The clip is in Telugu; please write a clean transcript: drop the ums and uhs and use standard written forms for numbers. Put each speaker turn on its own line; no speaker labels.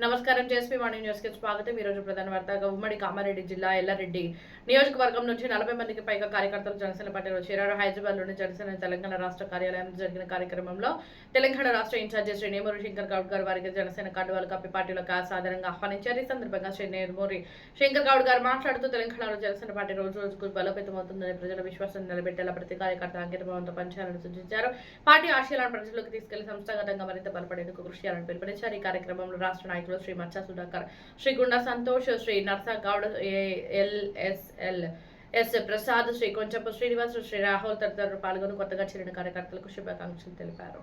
నమస్కారం. జేఎస్పీ మార్నింగ్ న్యూస్ కి స్వాగతం. ఈ రోజు ప్రధాన వార్త ఉమ్మడి కామారెడ్డి జిల్లా ఎల్లారెడ్డి నియోజకవర్గం నుంచి 40 మందికి పైగా కార్యకర్తలు జనసేన పార్టీలో చేరారు. హైదరాబాద్ లోని జనసేన తెలంగాణ రాష్ట్ర కార్యాలయంలో జరిగిన కార్యక్రమంలో తెలంగాణ రాష్ట్ర ఇన్ఛార్జి శ్రీ నేమూరి శంకర్ గౌడ్ గారు వారికి జనసేన కండువాలు కప్పి పార్టీలోకి సాధారణంగా ఆహ్వానించారు. ఈ సందర్భంగా శ్రీ నేమూరి శంకర్ గౌడ్ గారు మాట్లాడుతూ తెలంగాణలో జనసేన పార్టీ రోజు రోజుకు బలోపేతమవుతుందని ప్రజల విశ్వాసాన్ని నిలబెట్టేలా ప్రతి కార్యకర్త అంకితభావంతో పనిచేయాలని సూచించారు. పార్టీ ఆశయాలను ప్రజల్లోకి తీసుకెళ్లి సంస్థాగతంగా మరింత బలపడేందుకు కృషి చేయాలని పిలుపునిచ్చారు. ఈ కార్యక్రమంలో రాష్ట్ర నాయకులు శ్రీ మచ్చా సుధాకర్, శ్రీ గుండా సంతోష్, శ్రీ నర్సగౌడ్, ఎస్ ప్రసాద్, శ్రీ కొంచెపు శ్రీనివాస్, శ్రీ రాహుల్ తదితరులు పాల్గొని కొత్తగా చేరిన కార్యకర్తలకు శుభాకాంక్షలు తెలిపారు.